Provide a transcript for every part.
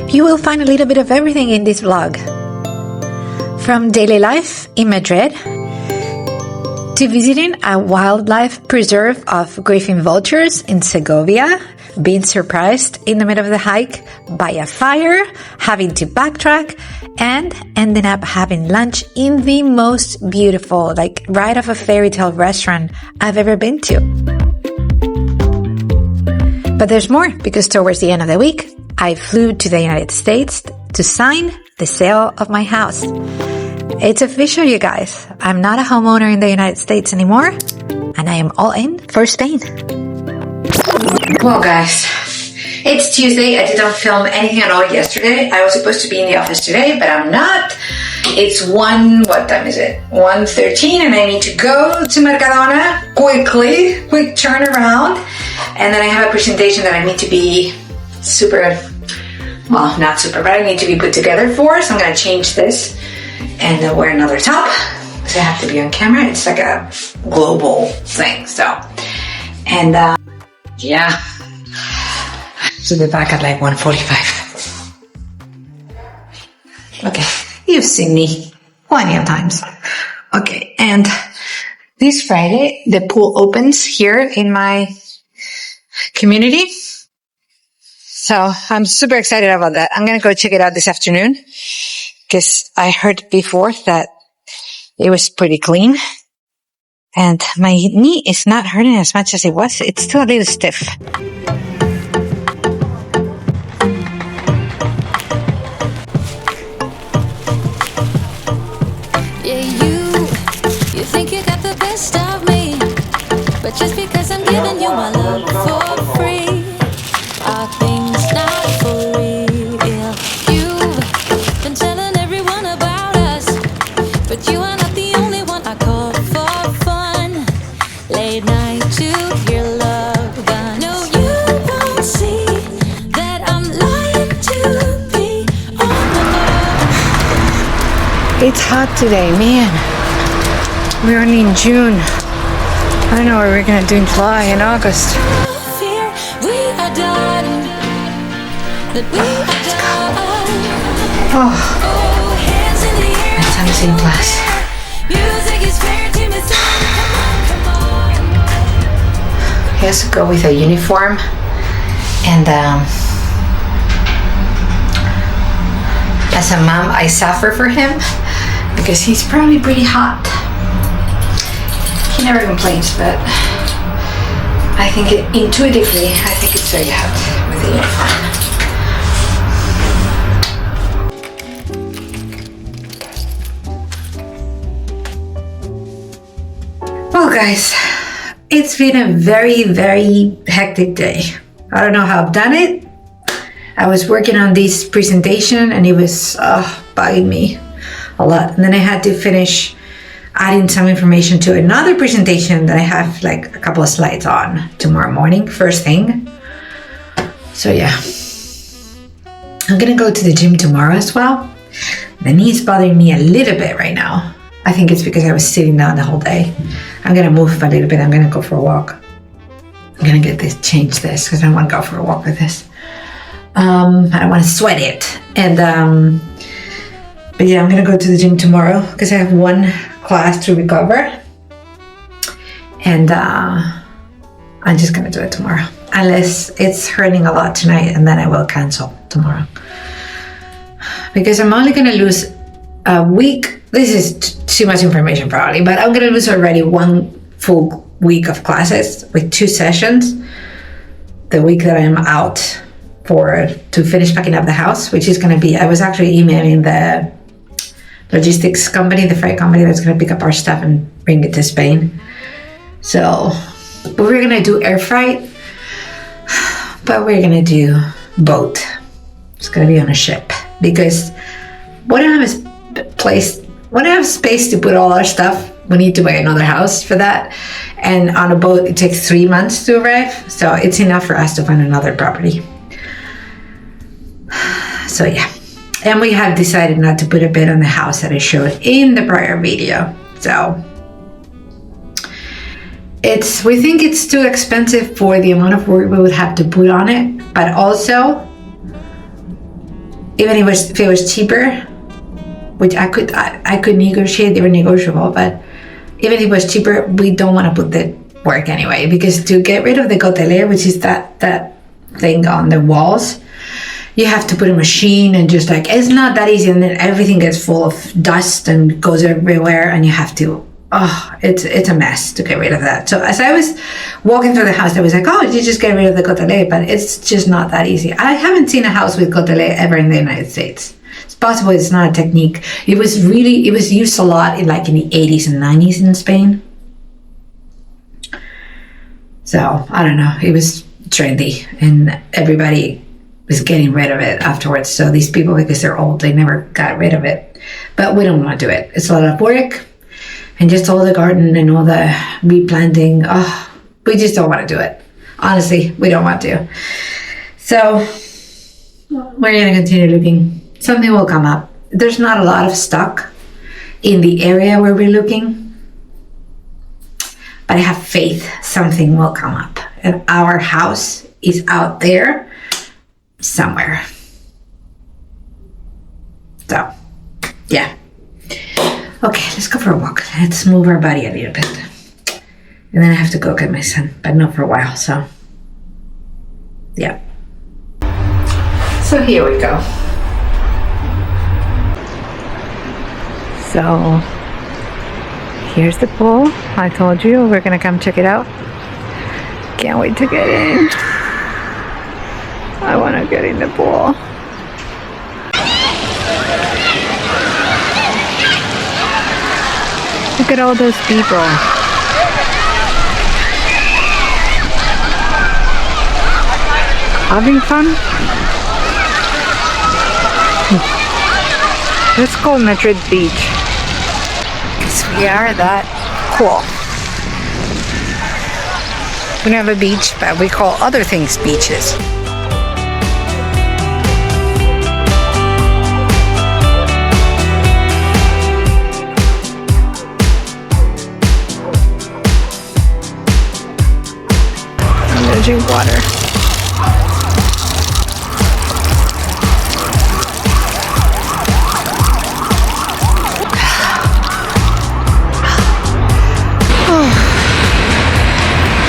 You will find a little bit of everything in this vlog. From daily life in Madrid to visiting a wildlife preserve of Griffon vultures in Segovia, being surprised in the middle of the hike by a fire, having to backtrack, and ending up having lunch in the most beautiful, like right off a fairy tale restaurant I've ever been to. But there's more, because towards the end of the week, I flew to the United States to sign the sale of my house. It's official, you guys. I'm not a homeowner in the United States anymore, and I am all in for Spain. Well, guys, it's Tuesday. I did not film anything at all yesterday. I was supposed to be in the office today, but I'm not. It's what time is it? 1:13, and I need to go to Mercadona quick turnaround. And then I have a presentation that I need to be not super, but I need to be put together for. So I'm going to change this and then wear another top. So I have to be on camera. It's like a global thing. Yeah. So they're back at like 1:45. Okay. You've seen me plenty of times. Okay. And this Friday, the pool opens here in my community. So I'm super excited about that. I'm going to go check it out this afternoon because I heard before that it was pretty clean. And my knee is not hurting as much as it was. It's still a little stiff. Yeah, you think you got the best of me, but just because I'm giving you my love for free, are things not for real? You've been telling everyone about us, but you are not the only one I call for fun. Late night to your love gun. No, you won't see that I'm lying to be on the phone. It's hot today, man. We're only in June. I don't know what we're going to do in July and August. Fear, we are done. That we are done. Oh, Hands in the air. my son's in class. Music is fair to me. Come on. He has to go with a uniform, and as a mom, I suffer for him because he's probably pretty hot. He never complains, but I think intuitively, I think it's very hot with the uniform. Well, guys, it's been a very, very hectic day. I don't know how I've done it. I was working on this presentation and it was bugging me a lot. And then I had to finish adding some information to another presentation that I have like a couple of slides on tomorrow morning, first thing. So yeah, I'm gonna go to the gym tomorrow as well. The knee is bothering me a little bit right now. I think it's because I was sitting down the whole day. I'm gonna move a little bit. I'm gonna go for a walk. I'm gonna change this because I don't want to go for a walk with this. I don't want to sweat it. And but yeah, I'm gonna go to the gym tomorrow because I have one class to recover, and I'm just gonna do it tomorrow unless it's hurting a lot tonight, and then I will cancel tomorrow because I'm only gonna lose a week. This is too much information probably, but I'm gonna lose already 1 full week of classes with 2 sessions the week that I'm out to finish packing up the house, which is gonna be, I was actually emailing the logistics company, the freight company that's going to pick up our stuff and bring it to Spain. So, but we're going to do air freight, but we're going to do boat. It's going to be on a ship because when I have space to put all our stuff, we need to buy another house for that. And on a boat, it takes 3 months to arrive. So it's enough for us to find another property. So yeah. And we have decided not to put a bid on the house that I showed in the prior video. So we think it's too expensive for the amount of work we would have to put on it, but also even if it was cheaper, which I could negotiate, they were negotiable, but even if it was cheaper, we don't want to put the work anyway, because to get rid of the Gotelet, which is that thing on the walls, you have to put a machine and just like, it's not that easy, and then everything gets full of dust and goes everywhere, and you have to, it's a mess to get rid of that. So as I was walking through the house, I was like, oh, you just get rid of the Gotelet, but it's just not that easy. I haven't seen a house with Gotelet ever in the United States. It's possible it's not a technique. It was used a lot in the 80s and 90s in Spain. So I don't know, it was trendy and everybody was getting rid of it afterwards. So these people, because they're old, they never got rid of it. But we don't want to do it. It's a lot of work, and just all the garden and all the replanting. We just don't want to do it. Honestly, we don't want to. So we're going to continue looking. Something will come up. There's not a lot of stock in the area where we're looking, but I have faith something will come up. And our house is out there somewhere. So, yeah. Okay, let's go for a walk. Let's move our body a little bit. And then I have to go get my son, but not for a while, so yeah. So here we go. So here's the pool. I told you we're gonna come check it out. Can't wait to get in. I wanna get in the pool. Look at all those people. Having fun? Let's call Madrid Beach. Because we are that cool. We don't have a beach, but we call other things beaches. Drink water.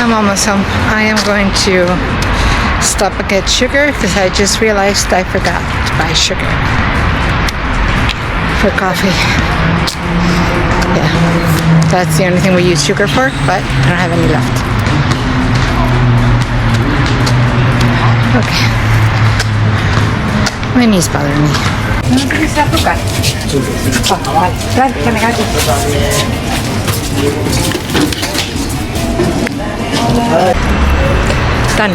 I'm almost home. I am going to stop and get sugar because I just realized I forgot to buy sugar for coffee. Yeah, that's the only thing we use sugar for, but I don't have any left. Okay. My knee's bothering me. ¿No tienes azúcar? Vale, gracias, gracias. Done.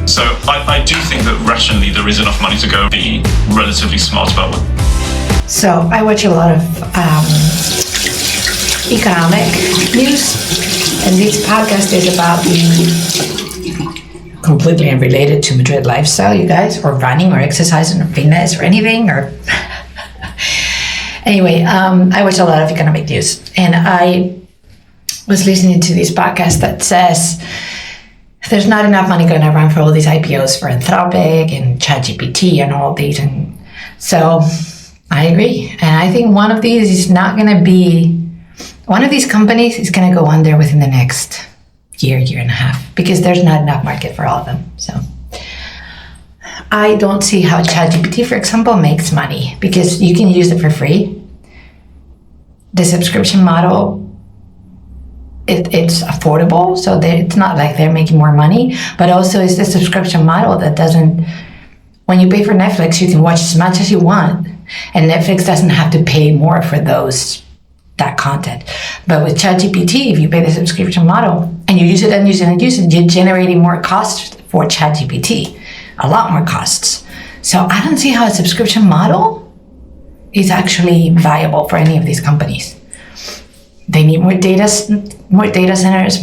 So I do think that rationally there is enough money to go be relatively smart about it. So I watch a lot of economic news, and this podcast is about the completely unrelated to Madrid lifestyle, you guys, or running or exercising or fitness or anything, or anyway, I watch a lot of economic news, and I was listening to this podcast that says there's not enough money going around for all these IPOs for Anthropic and ChatGPT and all these. And so I agree. And I think one of these is not going to be, one of these companies is going to go under within the next year and a half, because there's not enough market for all of them. So I don't see how ChatGPT, for example, makes money, because you can use it for free. The subscription model, it's affordable, so it's not like they're making more money, but also it's the subscription model that doesn't, when you pay for Netflix, you can watch as much as you want, and Netflix doesn't have to pay more for that content. But with ChatGPT, if you pay the subscription model and you use it and use it and use it, you're generating more costs for ChatGPT, a lot more costs. So I don't see how a subscription model is actually viable for any of these companies. They need more data centers,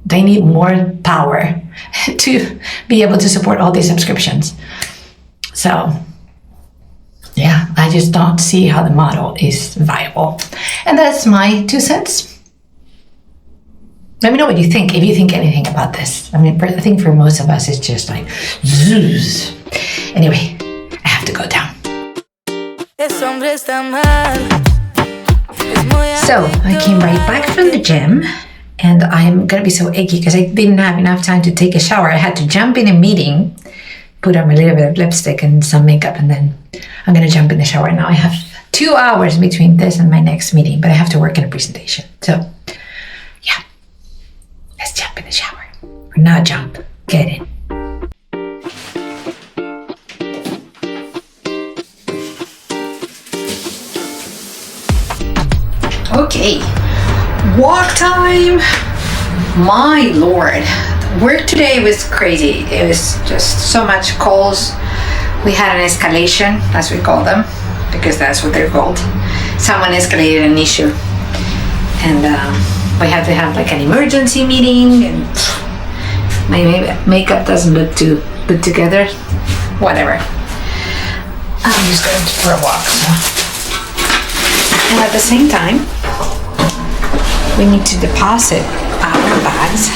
they need more power to be able to support all these subscriptions. So yeah, I just don't see how the model is viable. And that's my 2 cents. Let me know what you think, if you think anything about this. I mean, I think for most of us, it's just like, zoos. Anyway, I have to go down. So I came right back from the gym, and I'm gonna be so achy because I didn't have enough time to take a shower. I had to jump in a meeting, put on a little bit of lipstick and some makeup, and then I'm gonna jump in the shower now. I have 2 hours between this and my next meeting, but I have to work in a presentation. So yeah, let's jump in the shower. Or not jump, get in. Okay, walk time. My lord, work today was crazy. It was just so much calls. We had an escalation, as we call them, because that's what they're called. Someone escalated an issue, and we had to have like an emergency meeting, and my makeup doesn't look too put together. Whatever. I'm just going for a walk. So. And at the same time, we need to deposit our bags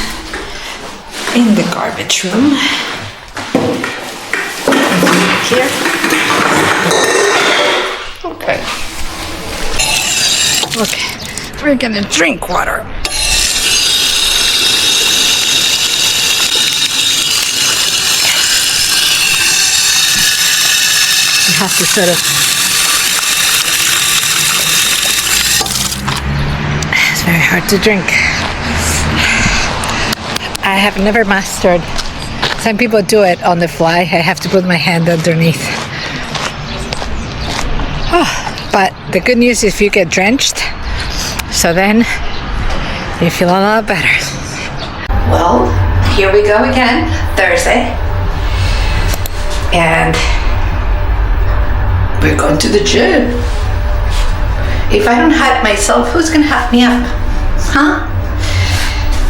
in the garbage room. Here. Okay. Okay. We're gonna drink water. You have to sort of. It's very hard to drink. I have never mastered. Some people do it on the fly. I have to put my hand underneath. Oh, but the good news is if you get drenched, so then you feel a lot better. Well, here we go again, Thursday. And we're going to the gym. If I don't hype myself, who's gonna hype me up? Huh?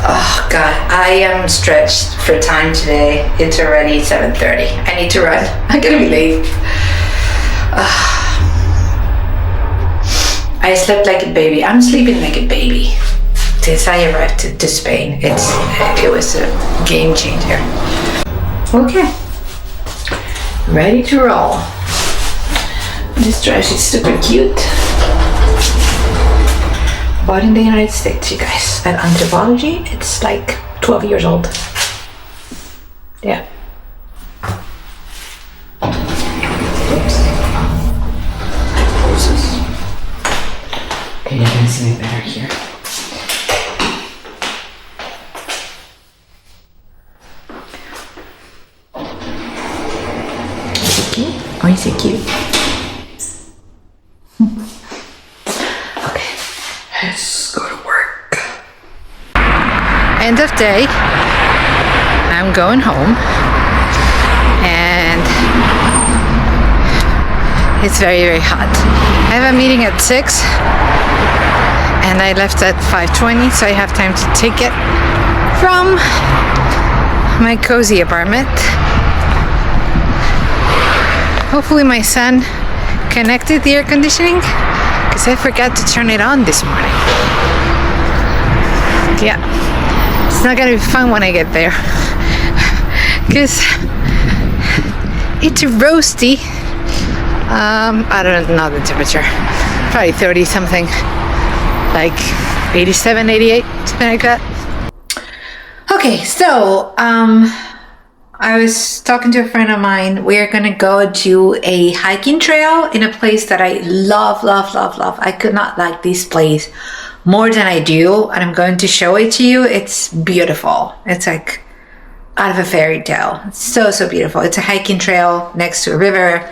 Oh God, I am stretched for time today. It's already 7:30. I need to run. I'm gonna be late. I slept like a baby. I'm sleeping like a baby since I arrived to Spain. It was a game changer. Okay, ready to roll. This dress is super cute. Bought in the United States, you guys. At Anthropology, it's like 12 years old. Yeah. Oops. Okay, you can see me better here. Is it cute? Or is it cute? Let's go to work. End of day. I'm going home. And it's very, very hot. I have a meeting at 6. And I left at 5:20, so I have time to take it from my cozy apartment. Hopefully my son connected the air conditioning, because I forgot to turn it on this morning. Yeah, it's not gonna be fun when I get there, because it's roasty. I don't know the temperature, probably 30 something, like 87, 88, something like that. Okay, so I was talking to a friend of mine. We're gonna go to a hiking trail in a place that I love, love, love, love. I could not like this place more than I do, and I'm going to show it to you. It's beautiful. It's like out of a fairy tale. It's so, so beautiful. It's a hiking trail next to a river.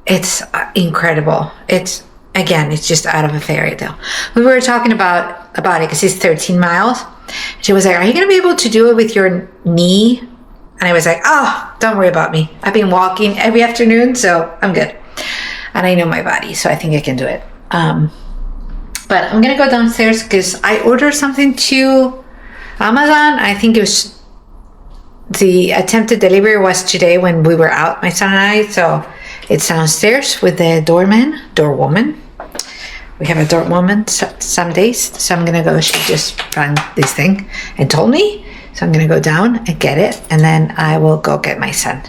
It's incredible. It's just out of a fairy tale. We were talking about it because it's 13 miles. She was like, "Are you gonna be able to do it with your knee?" And I was like, "Oh, don't worry about me. I've been walking every afternoon, so I'm good. And I know my body, so I think I can do it." But I'm gonna go downstairs because I ordered something to Amazon. I think it was the attempted delivery was today when we were out, my son and I. So it's downstairs with the doorwoman. We have a doorwoman some days. So I'm gonna go. She just found this thing and told me. So I'm gonna go down and get it, and then I will go get my son,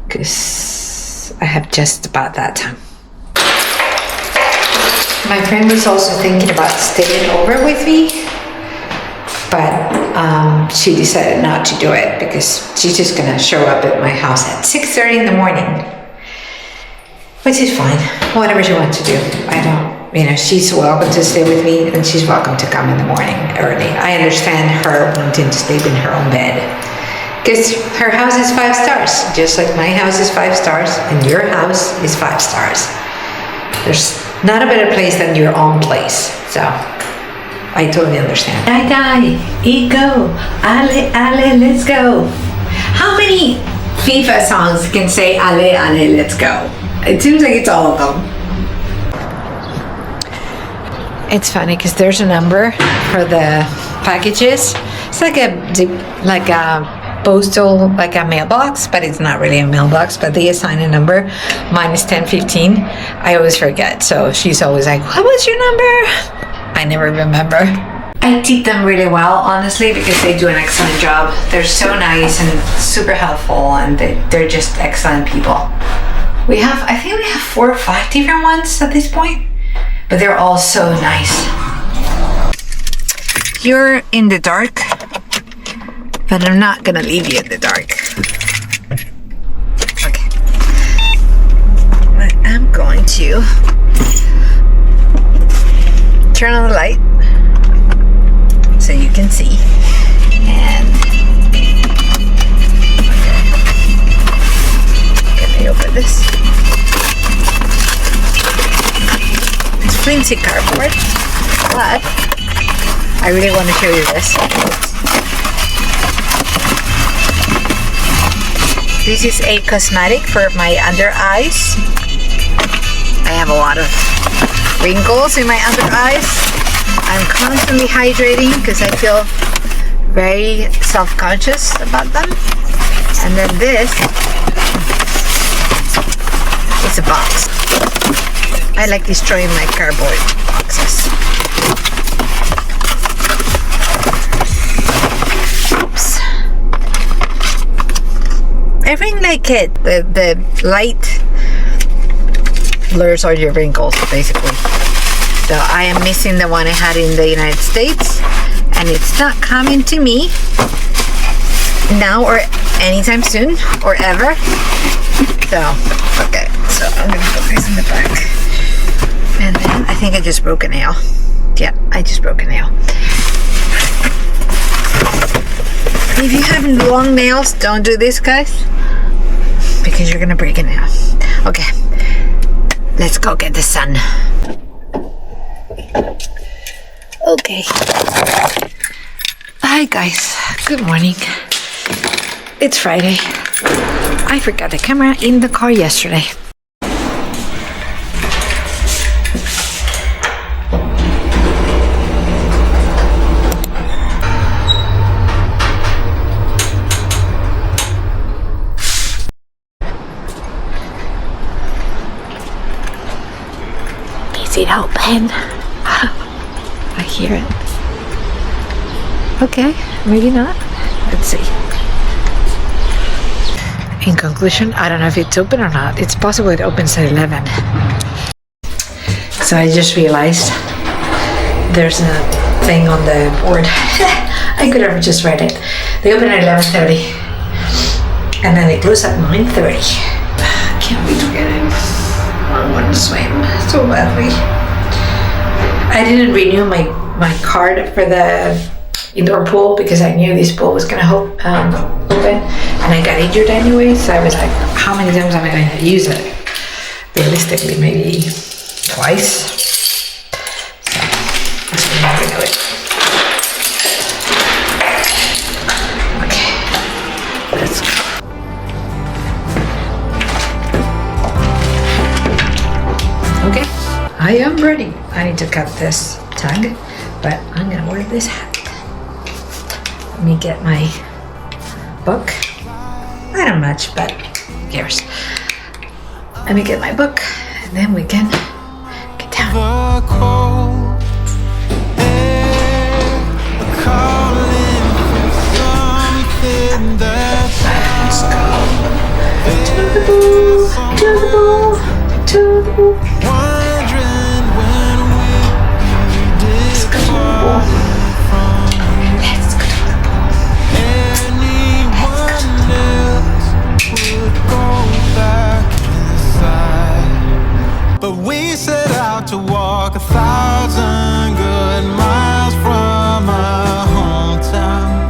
because I have just about that time. My friend was also thinking about staying over with me, but she decided not to do it because she's just gonna show up at my house at 6:30 in the morning, which is fine. Whatever she wants to do. I don't, you know, she's welcome to stay with me, and she's welcome to come in the morning early. I understand her wanting to sleep in her own bed, because her house is 5 stars, just like my house is 5 stars, and your house is 5 stars. There's not a better place than your own place, so I totally understand. Die, eat, go, ale, let's go. How many FIFA songs can say ale, let's go? It seems like it's all of them. It's funny because there's a number for the packages. It's like a postal, like a mailbox, but it's not really a mailbox, but they assign a number. Mine is 1015. I always forget, so she's always like, what was your number? I never remember. I tip them really well, honestly, because they do an excellent job. They're so nice and super helpful, and they're just excellent people. I think we have 4 or 5 different ones at this point, but they're all so nice. You're in the dark, but I'm not gonna leave you in the dark. Okay. But I'm going to turn on the light so you can see. And can I open this? It's flimsy cardboard, but I really want to show you this. This is a cosmetic for my under eyes. I have a lot of wrinkles in my under eyes. I'm constantly hydrating because I feel very self-conscious about them. And then this is a box. I like destroying my cardboard boxes. Oops. I really like it. The light blurs all your wrinkles, basically. So I am missing the one I had in the United States, and it's not coming to me now or anytime soon or ever. So, okay, so I'm gonna put this in the back. And then I think I just broke a nail. Yeah, I just broke a nail. If you have long nails, don't do this, guys, because you're gonna break a nail. Okay, let's go get the sun. Okay. Hi guys, good morning. It's Friday. I forgot the camera in the car yesterday. Is it open? I hear it. Okay, maybe not. Let's see. In conclusion, I don't know if it's open or not. It's possible it opens at 11. So I just realized there's a thing on the board. I could have just read it. They open at 11:30. And then they close at 9:30. I can't wait to get in. I want to swim so badly. I didn't renew my card for the indoor pool because I knew this pool was going to open, and I got injured anyway, so I was like, how many times am I going to use it? Realistically, maybe twice. So let's renew it. Okay, let's go. Okay, I am ready. I need to cut this tag, but I'm gonna wear this hat. Let me get my book. I don't much, but who cares? Let me get my book, and then we can get down. The cold air calling for something that's Let's go. To the pool, to the pool, to the pool. wondering when we Let's go to the pool. Let's go to the pool. anyone else would go back inside. But we set out to walk 1,000 good miles from our hometown,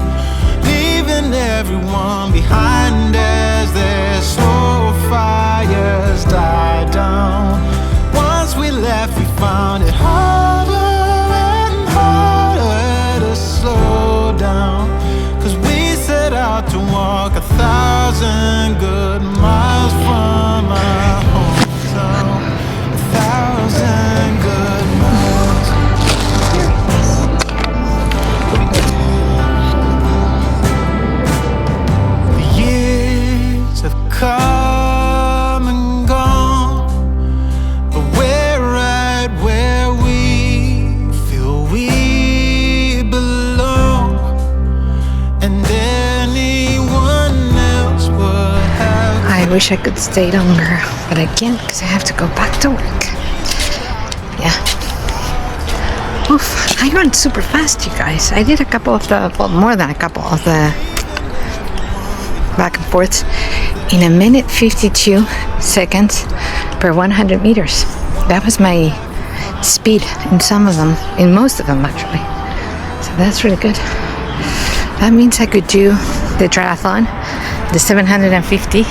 leaving everyone behind as their slow fires died down. Once we left, we found it harder and harder to slow down, 'cause we set out to walk 1,000 good miles from our hometown. 1,000 good miles. The years have come and gone, but we're right where we feel we belong. And anyone else would have. I wish I could stay longer, but I can't because I have to go back to work. Yeah. Oof, I run super fast, you guys. I did a couple of the, well, more than a couple of the back and forths in 1 minute 52 seconds per 100 meters. That was my speed in some of them, in most of them actually. So that's really good. That means I could do the triathlon, the 750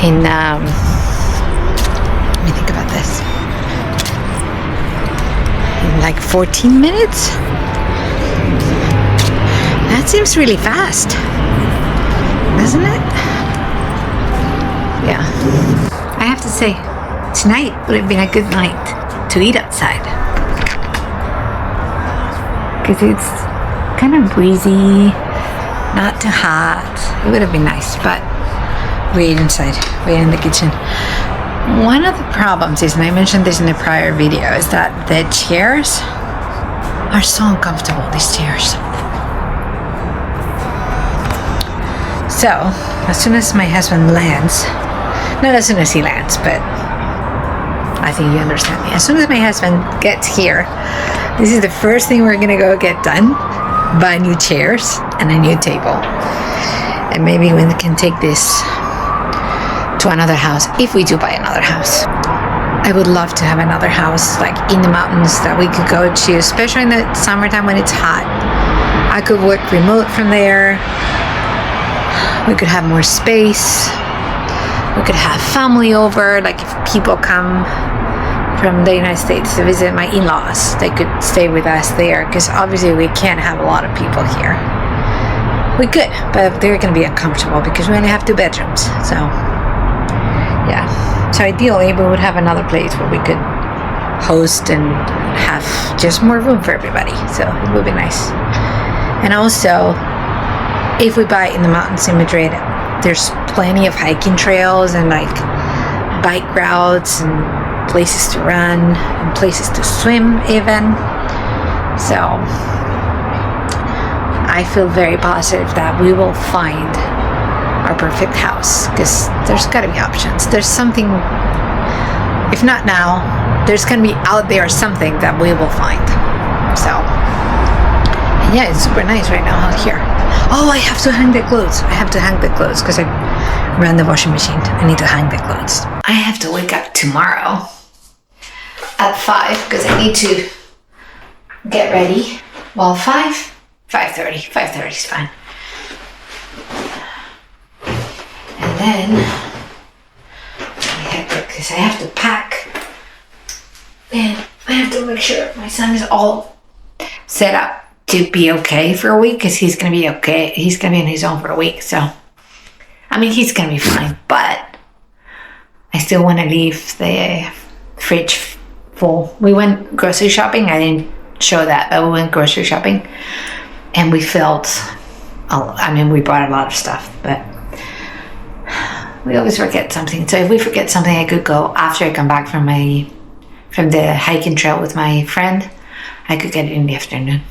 in, let me think about this, in like 14 minutes? That seems really fast, doesn't it? Yeah. I have to say, tonight would have been a good night to eat outside. Because it's kind of breezy, not too hot. It would have been nice, but we ate inside. We ate in the kitchen. One of the problems is, and I mentioned this in a prior video, is that the chairs are so uncomfortable, these chairs. So, as soon as my husband lands, not as soon as he lands, but I think you understand me. As soon as my husband gets here, this is the first thing we're gonna go get done. Buy new chairs and a new table. And maybe we can take this to another house, if we do buy another house. I would love to have another house like in the mountains that we could go to, especially in the summertime when it's hot. I could work remote from there. We could have more space. We could have family over, like if people come from the United States to visit my in-laws, they could stay with us there, because obviously we can't have a lot of people here. We could, but they're going to be uncomfortable because we only have 2 bedrooms. So yeah, so ideally we would have another place where we could host and have just more room for everybody, so it would be nice. And also, if we buy in the mountains in Madrid, there's plenty of hiking trails and like bike routes and places to run and places to swim even. So I feel very positive that we will find our perfect house, because there's got to be options. There's something, if not now, there's going to be out there something that we will find. So yeah, it's super nice right now out here. Oh, I have to hang the clothes. I have to hang the clothes because I ran the washing machine. I need to hang the clothes. I have to wake up tomorrow at 5 because I need to get ready. Well, 5:30 is fine. And then because I have to pack, and I have to make sure my son is all set up to be okay for a week, because he's gonna be okay. He's gonna be on his own for a week, so I mean he's gonna be fine, but I still want to leave the fridge full. We went grocery shopping. I didn't show that, but we went grocery shopping and we filled I mean, we brought a lot of stuff, but we always forget something. So if we forget something, I could go after I come back from the hiking trail with my friend. I could get it in the afternoon.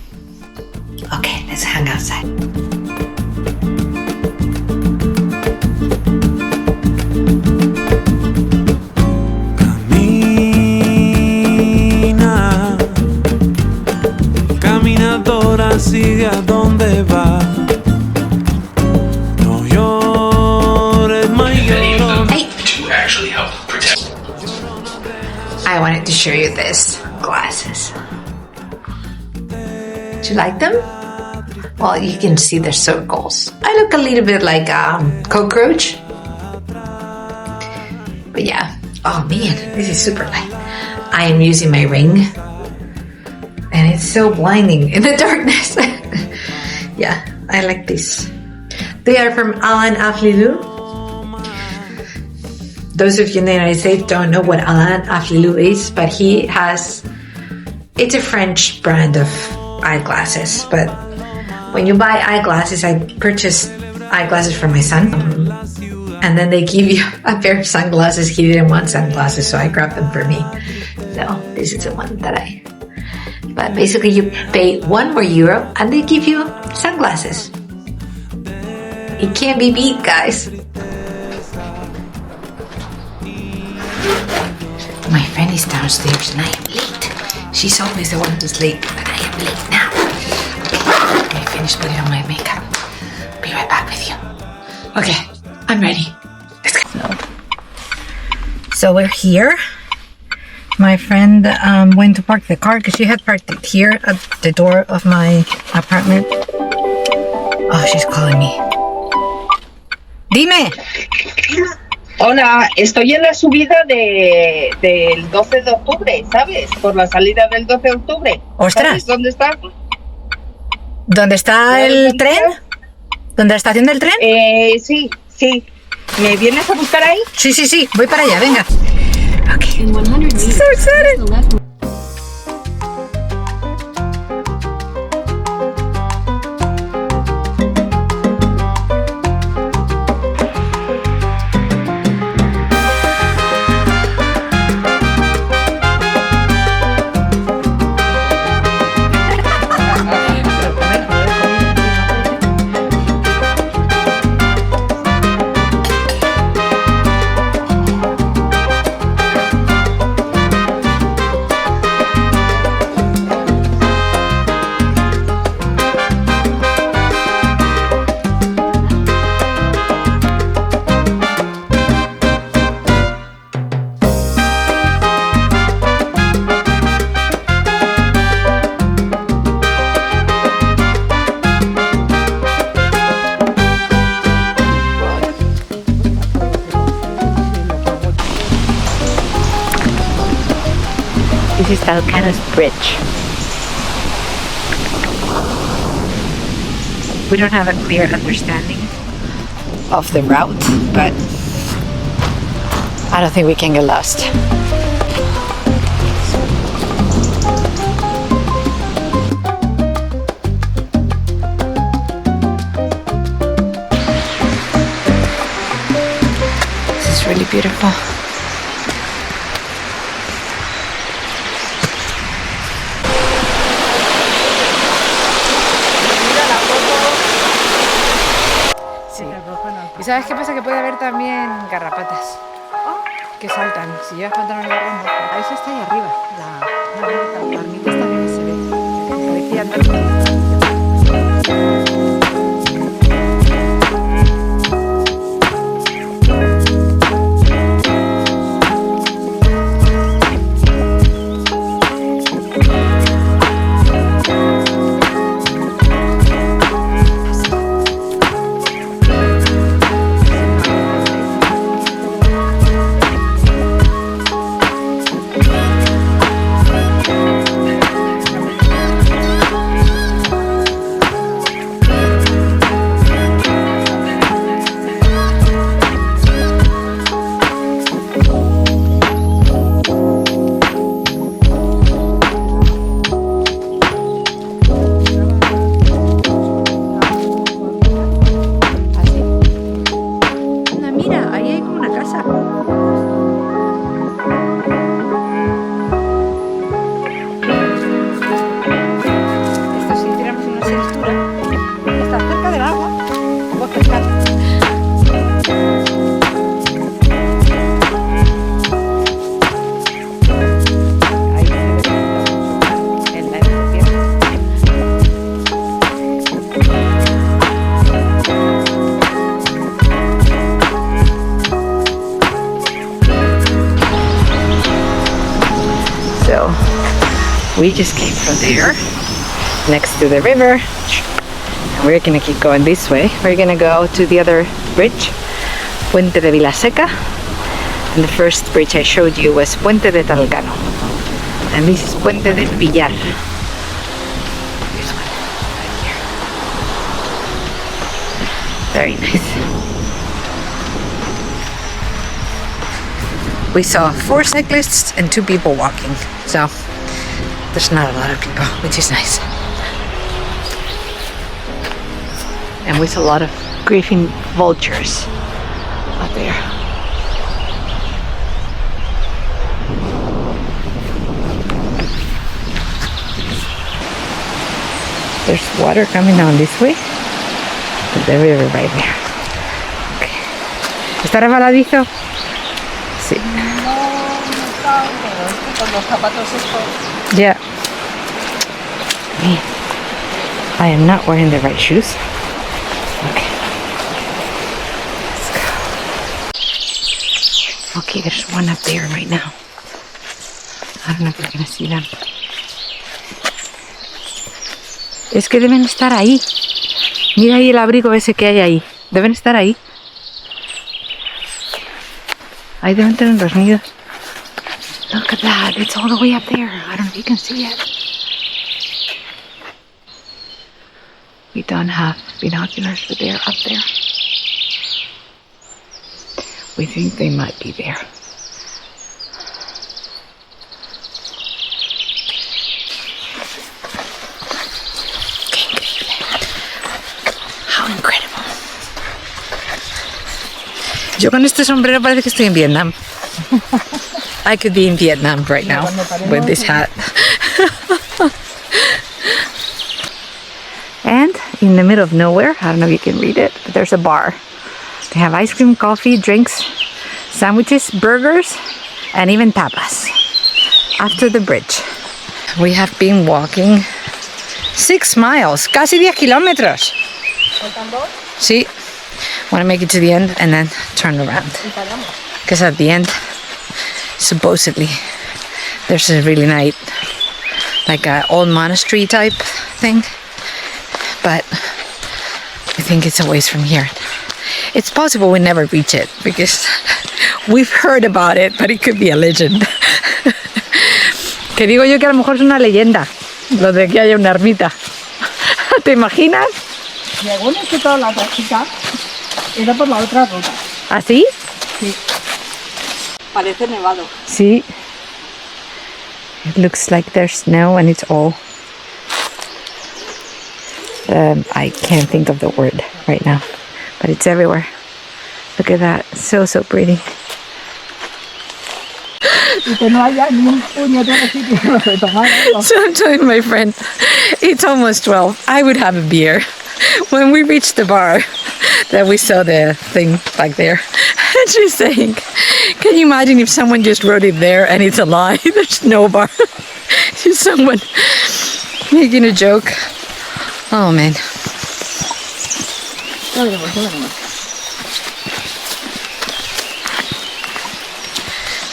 Okay, let's hang outside. Caminadora, sigue a donde va. No llores, mayor. Hey. To actually help protect. I wanted to show you this glasses. Do you like them? Well, you can see the circles. I look a little bit like cockroach. But yeah. Oh man, this is super light. I am using my ring. And it's so blinding in the darkness. Yeah, I like this. They are from Alain Afflelou. Those of you in the United States don't know what Alain Afflelou is, but it's a French brand of eyeglasses. But when you buy eyeglasses, I purchased eyeglasses for my son. And then they give you a pair of sunglasses. He didn't want sunglasses, so I grabbed them for me. So this is the one that but basically you pay €1 and they give you sunglasses. It can't be beat, guys. My friend is downstairs and I am late. She's always the one who's late, but I am late now. Okay, I finished putting on my makeup. Be right back with you. Okay, I'm ready. Let's go. So we're here. My friend went to park the car because she had parked it here at the door of my apartment. Oh, she's calling me. Dime. Hola, estoy en la subida del 12 de octubre, ¿sabes? Por la salida del 12 de octubre. ¡Ostras! ¿Sabes dónde está? ¿Dónde está el tren? ¿Dónde la estación del tren? Sí. ¿Me vienes a buscar ahí? Sí. Voy para allá, venga. Okay. In 100 meters, So excited. take the left. This is Alcana's bridge. We don't have a clear understanding of the route, but I don't think we can get lost. This is really beautiful. ¿Y sabes qué pasa? Que puede haber también garrapatas que saltan. Si llevas pantalones de rombo, a veces está ahí arriba. La ermita está bien, se ve. Parecía andar. We just came from there, next to the river. And we're gonna keep going this way. We're gonna go to the other bridge, Puente de Vilaseca. And the first bridge I showed you was Puente de Talcano. And this is Puente del Villar. This one, right here. Very nice. We saw 4 cyclists and 2 people walking. So there's not a lot of people, which is nice. And we saw a lot of Griffon vultures up there. There's water coming down this way. The river right there. Okay. ¿Está resbaladizo? Sí. Yeah. Man, I am not wearing the right shoes. Okay. Let's go. Okay, there's one up there right now. I don't know if you're gonna see them. Es que deben estar ahí. Mira ahí el abrigo ese que hay ahí. Deben estar ahí. Ahí deben tener los nidos. Look at that. It's all the way up there. I don't know if you can see it. We don't have binoculars, but they're up there. We think they might be there. Yo con este sombrero parece que estoy en Vietnam. I could be in Vietnam right now with this hat. And in the middle of nowhere, I don't know if you can read it, but there's a bar. They have ice cream, coffee, drinks, sandwiches, burgers, and even tapas. After the bridge. We have been walking 6 miles, casi 10 kilómetros. Sí. Want to make it to the end and then turn around, because at the end supposedly there's a really nice like a old monastery type thing, but I think it's a ways from here. It's possible we never reach it because we've heard about it, but it could be a legend. Que digo yo que a lo mejor es una leyenda lo de que haya una ermita. ¿Te imaginas? Según he escuchado la práctica, era por la otra ruta. ¿Ah, sí? Sí. Parece nevado. Sí. It looks like there's snow and it's all... I can't think of the word right now, but it's everywhere. Look at that. So pretty. Y que no haya ni un puñetero sitio donde tomar algo. So I'm telling my friend, it's almost 12. I would have a beer. When we reached the bar, that we saw the thing back there. And she's saying, can you imagine if someone just wrote it there and it's a lie? There's no bar. Just someone making a joke. Oh man.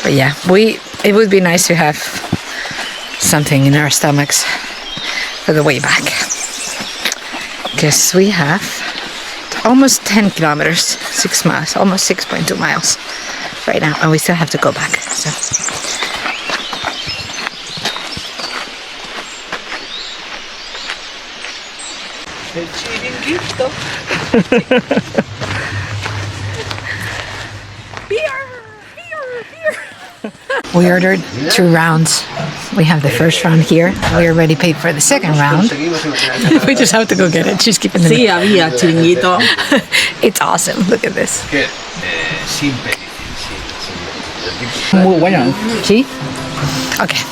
But yeah, it would be nice to have something in our stomachs for the way back. Because we have almost 10 kilometers, 6 miles, almost 6.2 miles right now, and we still have to go back. So. El chiringuito. We ordered 2 rounds. We have the first round here. We already paid for the second round. We just have to go get it. She's keeping the Sí, había chiringuito. It's awesome. Look at this. Muy bueno. ¿Sí? Okay.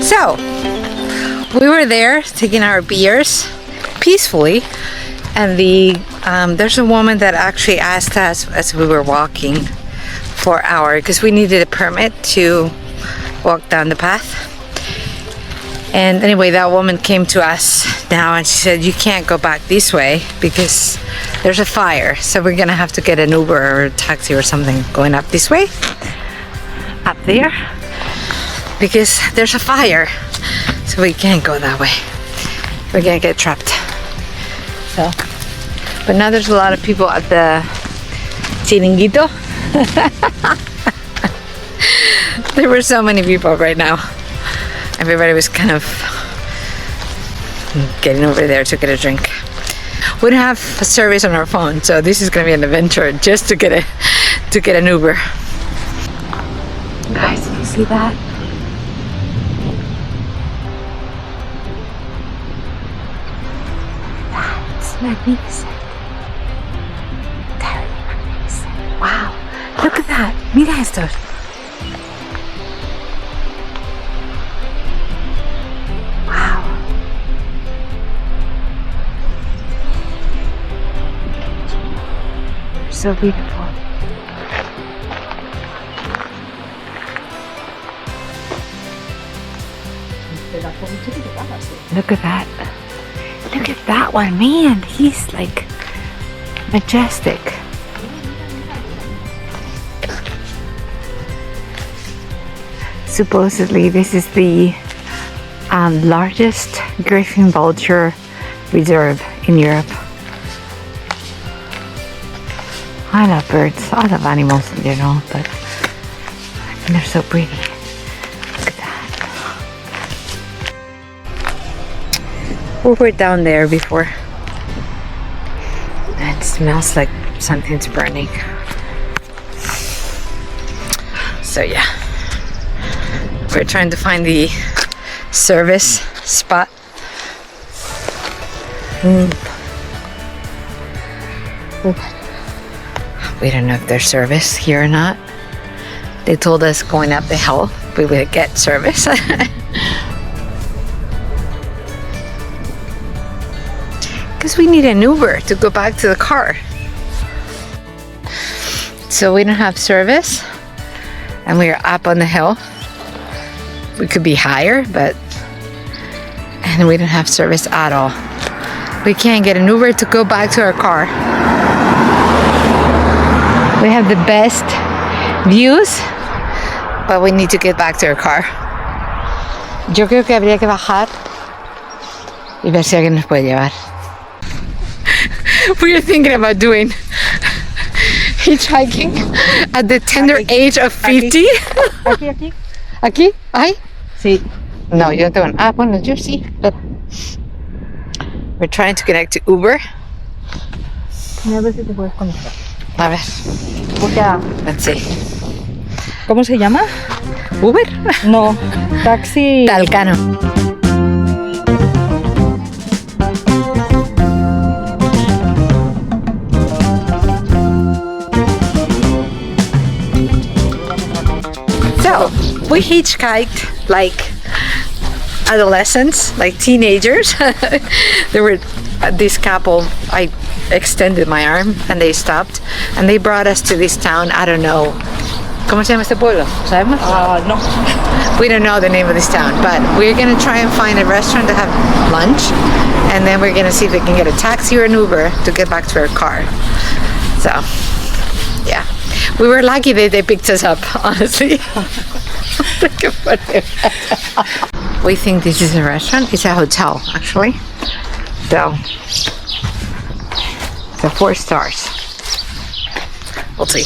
So, we were there taking our beers peacefully, and there's a woman that actually asked us as we were walking for our, because we needed a permit to walk down the path. And anyway, that woman came to us now and she said, you can't go back this way because there's a fire. So we're gonna have to get an Uber or a taxi or something going up this way, up there, because there's a fire. So we can't go that way. We're gonna get trapped. So, but now there's a lot of people at the Chiringuito. There were so many people right now. Everybody was kind of getting over there to get a drink. We don't have a service on our phone, so this is gonna be an adventure just to get an Uber. Guys, can you see that? That's magnificent. Totally magnificent. Wow, look at that. Mira esto. So beautiful. Look at that. Look at that one, man. He's like majestic. Supposedly this is the largest Griffon vulture reserve in Europe. I love birds. I love animals in general, but I think they're so pretty. Look at that. We were down there before. It smells like something's burning. So yeah, we're trying to find the service spot. We don't know if there's service here or not. They told us going up the hill we would get service. Because we need an Uber to go back to the car. So we don't have service and we are up on the hill. We could be higher, and we don't have service at all. We can't get an Uber to go back to our car. We have the best views, but we need to get back to our car. Yo creo que habría que bajar y ver si alguien nos puede llevar. We are thinking about doing hitchhiking at the tender age of 50. Aquí. ¿Aquí? ¿Ahí? Sí. No, yo no tengo. Ah, bueno, yo sí. Pero we're trying to connect to Uber. A ver si te puedes conectar. A ver. Let's see. ¿Cómo se llama? Uber? No, taxi. Talcano. So, we hitchhiked like adolescents, like teenagers. There were this couple, I extended my arm and they stopped and they brought us to this town. I don't know. ¿Cómo se llama este pueblo? ¿Sabemos? No. We don't know the name of this town, but we're gonna try and find a restaurant to have lunch and then we're gonna see if we can get a taxi or an Uber to get back to our car. So, yeah. We were lucky that they picked us up, honestly. We think this is a restaurant. It's a hotel, actually. So, it's a 4 stars. We'll see.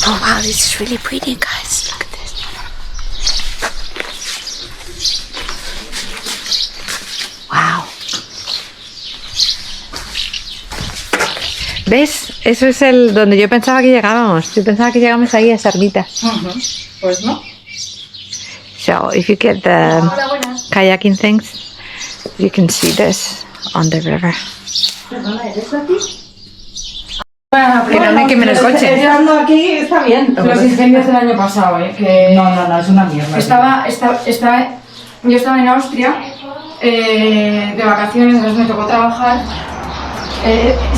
Oh wow, this is really pretty, guys. Look at this. Wow. ¿Ves? Eso es el donde yo pensaba que llegábamos. Yo pensaba que llegamos ahí a esa ermita. Pues no. So if you get the kayaking things, you can see this on the river. Que no me quemen el coche. Estando aquí está bien. Los incendios del año pasado, que... No, es una mierda. Yo estaba en Austria de vacaciones, entonces me tocó trabajar.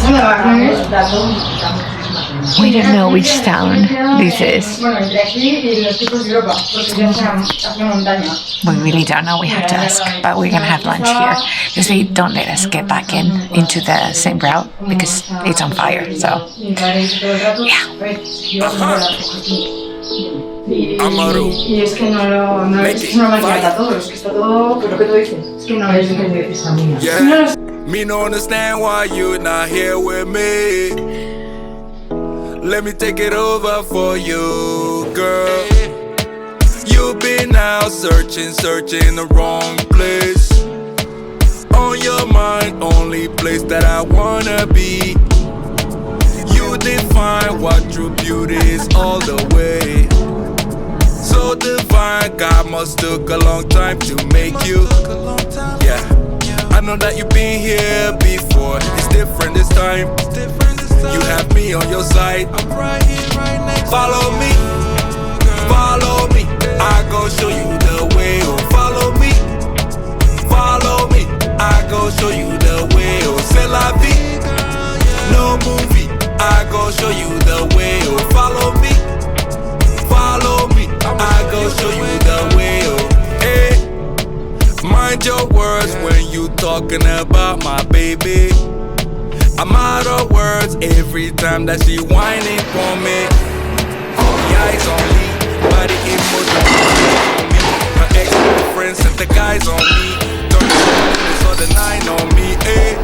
Son de vacaciones. We don't know which town this is. Bueno, entre aquí y los picos de Europa, porque ya hacia montaña. We really don't know. We have to ask, but we're gonna have lunch here because they don't let us get back into the same route because it's on fire. So Y es que no es una máquina para todo, es que está todo, pues lo que tú dices, es que no es esa mía. Yeah. Me no understand why you not here with me. Let me take it over for you, girl. You've been out searching the wrong place. On your mind, only place that I wanna be. You define what true beauty is all the way. So divine, God must took a long time to make you. Yeah, I know that you've been here before. It's different this time. You have me on your side. Follow me, follow me. I go show you the way. Oh, follow me, follow me. I go show you the way. Oh, c'est la vie, no movie. I go show you the way. Oh, follow me, follow me. I go show you the way. Oh, hey. Mind your words when you talking about my baby. I'm out of words every time that she whining for me. The eyes on me, body emotion on me. My ex-girlfriend sent the guys on me. Turn the so the 9 on me, eh.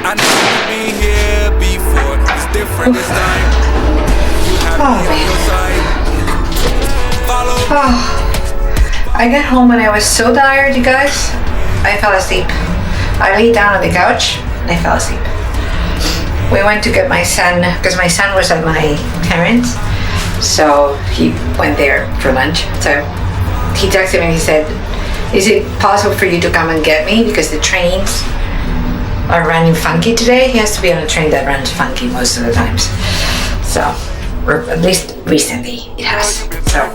I know you've been here before. It's different this time. You have me on your side. Follow me. I got home and I was so tired, you guys. I fell asleep. I lay down on the couch and I fell asleep. We went to get my son because my son was at my parents', so he went there for lunch. So he texted me and he said, "Is it possible for you to come and get me because the trains are running funky today?" He has to be on a train that runs funky most of the times. So, or at least recently it has. So.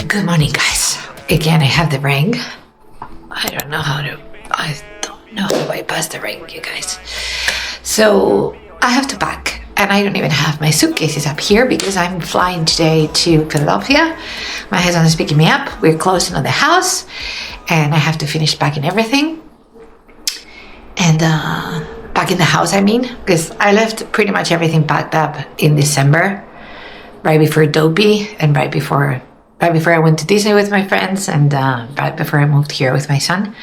Good morning, guys. Again, I have the ring. I don't know how to bypass the ring, you guys. So I have to pack, and I don't even have my suitcases up here because I'm flying today to Philadelphia. My husband is picking me up. We're closing on the house, and I have to finish packing everything. And packing the house, I mean, because I left pretty much everything packed up in December, right before Dopey, and right before I went to Disney with my friends, and right before I moved here with my son.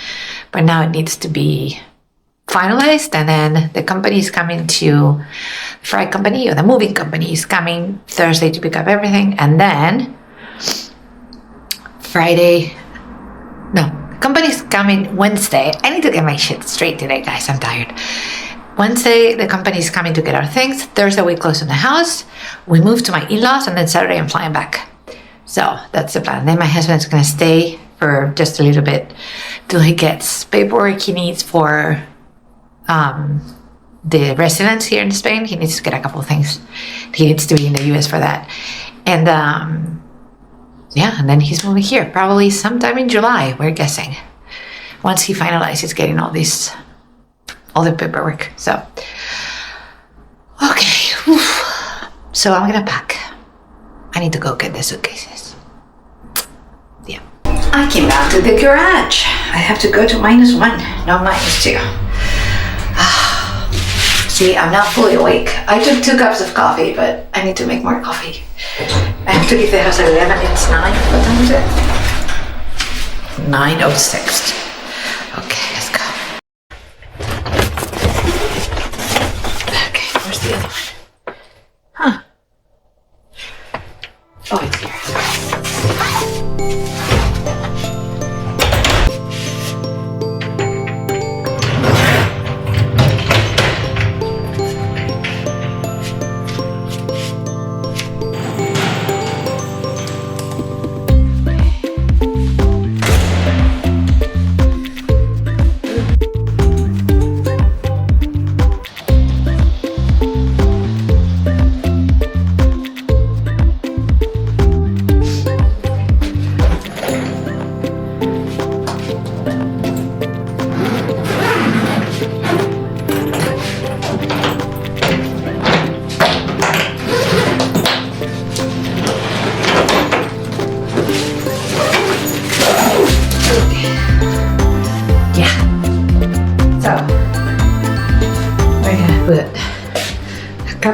But now it needs to be finalized, and then the company is coming to, the freight company or the moving company is coming Thursday to pick up everything, and then company's coming Wednesday. I need to get my shit straight today, guys. I'm tired. Wednesday, the company is coming to get our things. Thursday, we close on the house. We move to my in-laws, and then Saturday, I'm flying back. So that's the plan. Then my husband's gonna stay for just a little bit till he gets paperwork he needs for the residence here in Spain. He needs to get a couple of things. He needs to be in the US for that. And and then he's moving here probably sometime in July, we're guessing, once he finalizes getting all the paperwork. So okay. So I'm gonna pack. I need to go get the suitcases. Yeah. I came back to the garage. I have to go to -1, not -2. See, I'm not fully awake. I took 2 cups of coffee, but I need to make more coffee. I have to leave the house at 11. It's 9. What time is it? 9:06. Okay, let's go. Okay, where's the other one? Huh. Oh, it's here.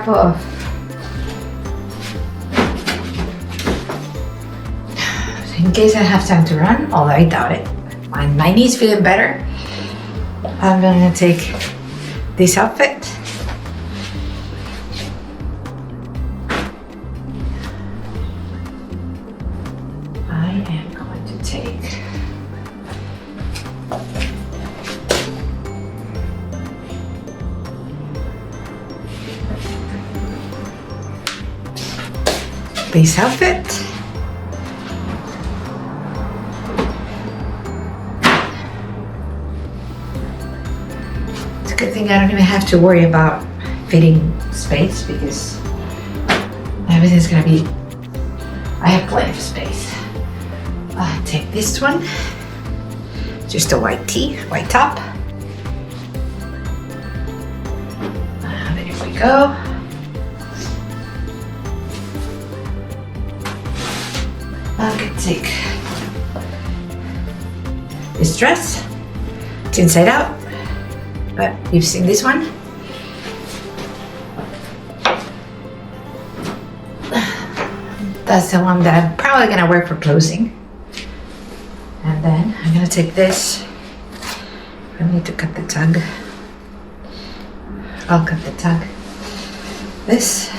couple of in case I have time to run, although I doubt it. When my knee's feeling better, I'm gonna take this outfit. I am going to take this outfit. It's a good thing I don't even have to worry about fitting space because everything's gonna be, I have plenty of space. I'll take this one, just a white tee, white top. There we go. I can take this dress. It's inside out, but you've seen this one. That's the one that I'm probably gonna wear for closing. And then I'm gonna take this. I need to cut the tag. I'll cut the tag. This.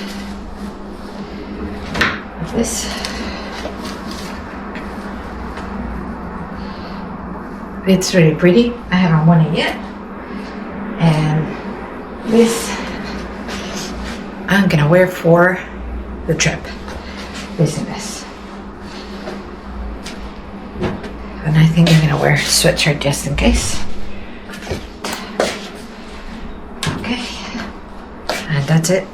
This. It's really pretty. I haven't worn it yet. And this I'm gonna wear for the trip. This and this. And I think I'm gonna wear a sweatshirt just in case. Okay. And that's it.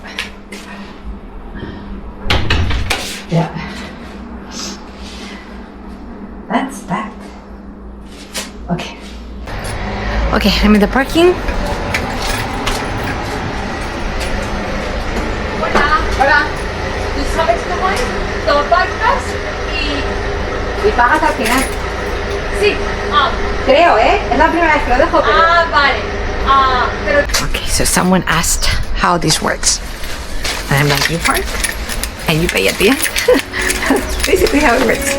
Yeah. That's that. Okay. Okay, I'm in the parking. Hola. ¿Tú sabes cómo es? Tú pagas y pagas al final. Sí. Creo, es la primera vez que lo dejo. Vale. Pero... Okay, so someone asked how this works. And I'm like, you park and you pay at the end. That's basically how it works.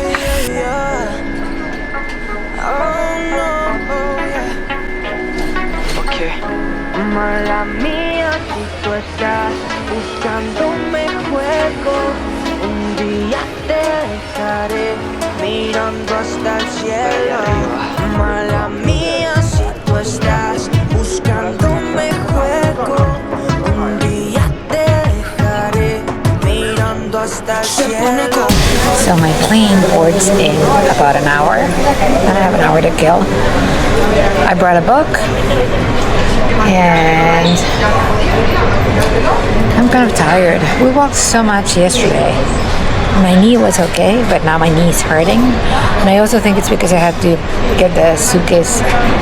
Mala mía, si tú estás buscándome juego, un día te dejaré mirando hasta el cielo. Mala mía, si tú estás buscándome juego, un día te dejaré mirando hasta el cielo. So my plane boards in about an hour, and I have an hour to kill. I brought a book, and I'm kind of tired. We walked so much yesterday. My knee was okay, but now my knee is hurting. And I also think it's because I had to get the suitcase,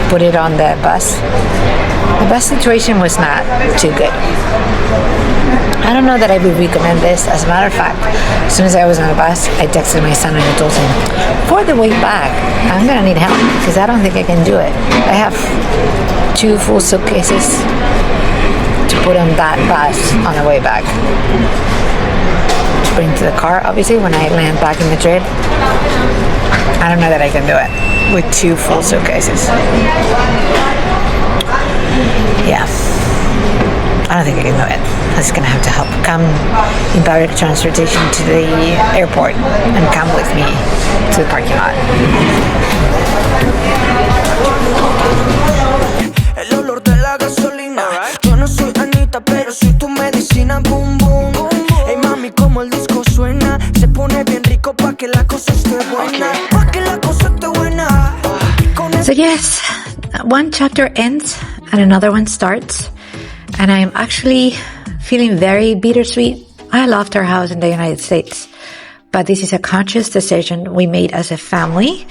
put it on the bus. The bus situation was not too good. I don't know that I would recommend this. As a matter of fact, as soon as I was on the bus, I texted my son and I told him, for the way back, I'm gonna need help because I don't think I can do it. I have 2 full suitcases to put on that bus on the way back. To bring to the car, obviously, when I land back in Madrid. I don't know that I can do it with 2 full suitcases. Yeah. I don't think I can do it. I'm just gonna have to help come in public transportation to the airport and come with me to the parking lot. El olor de la gasolina. Yo no soy Anita, pero soy tu medicina. Boom, boom. Hey mami, como el disco suena. Se pone bien rico pa' que la cosa esté buena. Pa' que la cosa esté buena. So yes, one chapter ends and another one starts. And I'm actually feeling very bittersweet. I loved our house in the United States, but this is a conscious decision we made as a family,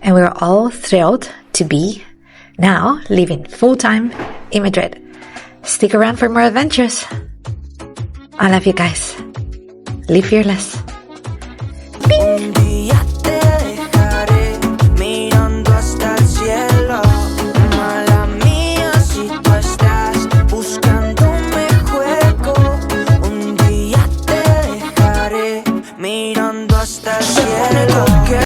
and we're all thrilled to be now living full-time in Madrid. Stick around for more adventures. I love you guys. Live fearless. Bing!